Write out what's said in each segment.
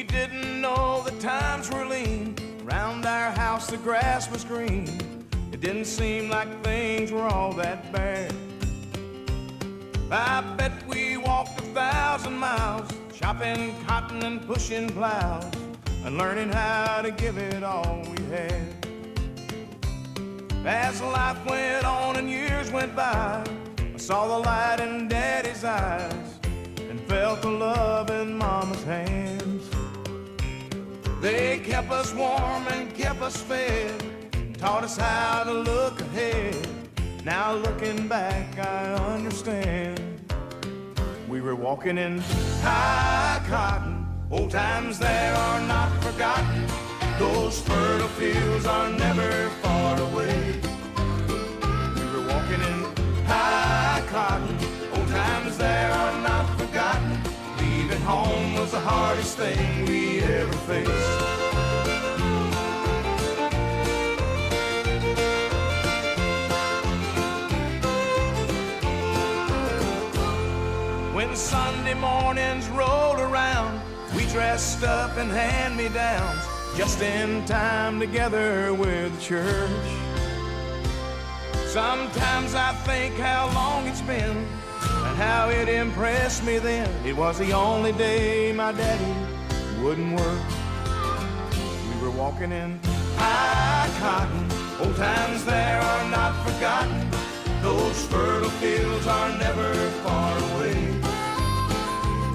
didn't know the times were lean. Around our house the grass was green. It didn't seem like things were all that bad. I bet we walked 1,000 miles, chopping cotton and pushing plows, and learning how to give it all we had. As life went on and years went by, I saw the light in Daddy's eyes and felt the love in Mama's hands. They kept us warm and kept us fed, taught us how to look ahead. Now looking back, I understand. We were walking in high cotton. Old times there are not forgotten. Those fertile fields are never far away. We were walking in high cotton. Old times there are not forgotten. Leaving home was the hardest thing we ever faced. When Sunday mornings rolled around, we dressed up in hand-me-downs, just in time together with the church. Sometimes I think how long it's been and how it impressed me then. It was the only day my daddy wouldn't work. We were walking in high cotton. Old times there are not forgotten. Those fertile fields are never far away.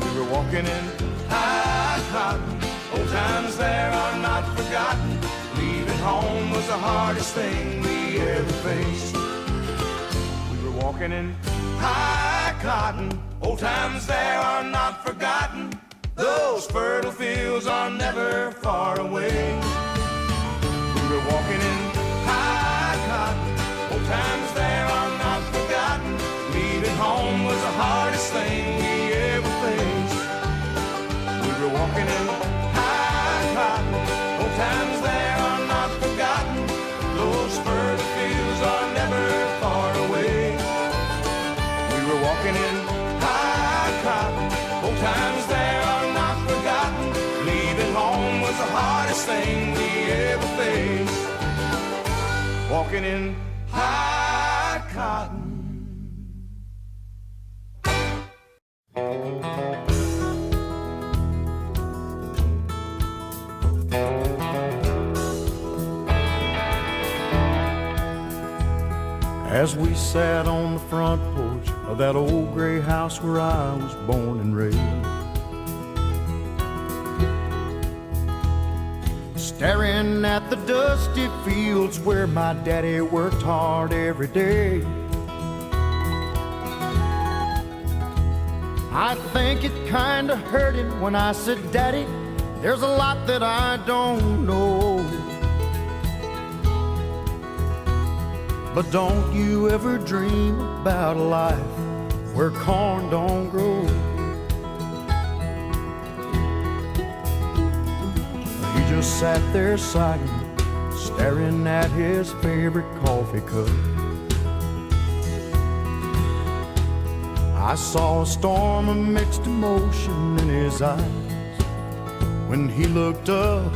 We were walking in high cotton. Old times there are not forgotten. Leaving home was the hardest thing we ever faced. We were walking in high cotton. Old times there are not forgotten. Those fertile fields are never far away. We were walking in high cotton. Old times there are not forgotten. Leaving home was the hardest thing we ever faced. We were walking in high cotton. Old times there are not forgotten. Those fertile fields are never far away. We were walking in high cotton. Old times there are not forgotten. Leaving home was the hardest thing we ever faced. Walking in high cotton. As we sat on the front porch of that old gray house where I was born and raised, staring at the dusty fields where my daddy worked hard every day, I think it kinda hurt him when I said, Daddy, there's a lot that I don't know. But don't you ever dream about a life where corn don't grow. He just sat there sighing, staring at his favorite coffee cup. I saw a storm of mixed emotion in his eyes when he looked up.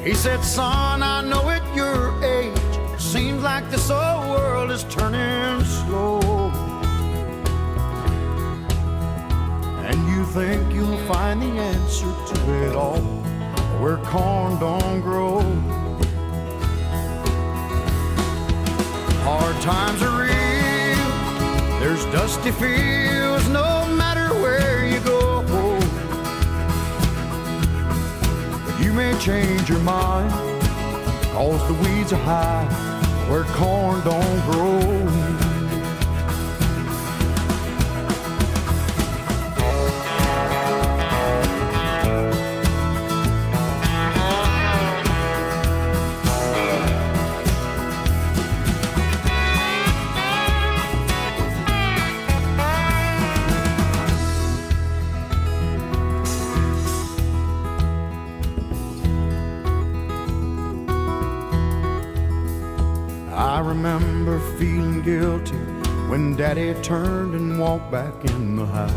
He said, son, I know at your age, seems like this old world is turning slow. And you think you'll find the answer to it all where corn don't grow. Hard times are real, there's dusty fields no matter where you go. You may change your mind, cause the weeds are high where corn don't grow. I remember feeling guilty when Daddy turned and walked back in the house.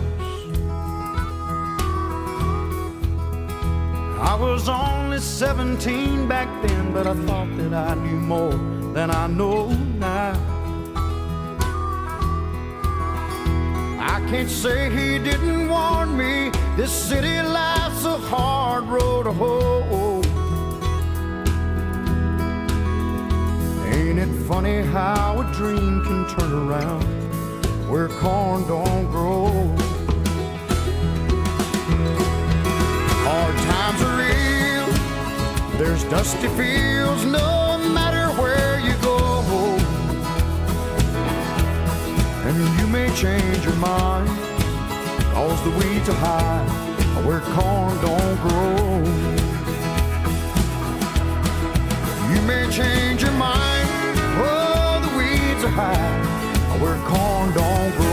was only 17 back then, but I thought that I knew more than I know now. I can't say he didn't warn me, this city life's a hard road to hoe. Ain't it funny how a dream can turn around where corn don't grow? Hard times are real, there's dusty fields no matter where you go. And you may change your mind, cause the weeds are high where corn don't grow. You may change your mind, oh, the weeds are high where corn don't grow.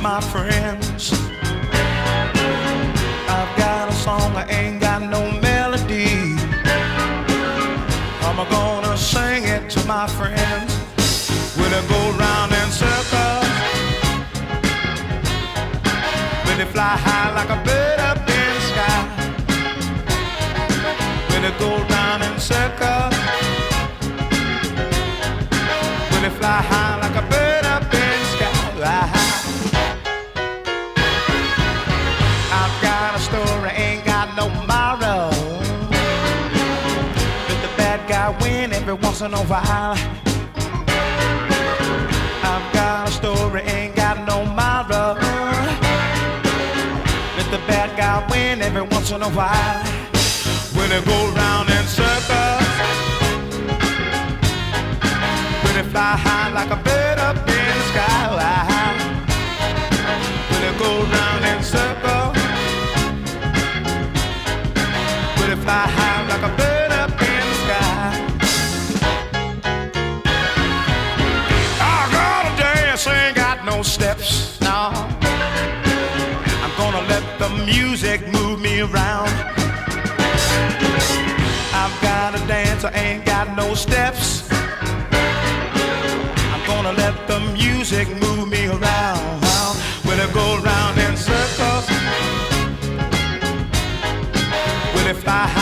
My friends, I've got a song, I ain't got no melody. I'm gonna sing it to my friends. Will it go round in circles? Will it fly high like a bird up in the sky? Will it go round in circles? Will it fly high like a bird up in the sky? Story ain't got no moral. Let the bad guy win every once in a while. I've got a story, ain't got no moral. Let the bad guy win every once in a while. When it go round in circles, when it fly high like a bird up in the sky. When it go round in circles, fly high like a bird up in the sky. I gotta dance, ain't got no steps, no. I'm gonna let the music move me around. I've gotta dance, I ain't got no steps. I'm gonna let the music move me around. When it go round in circles, will it fly high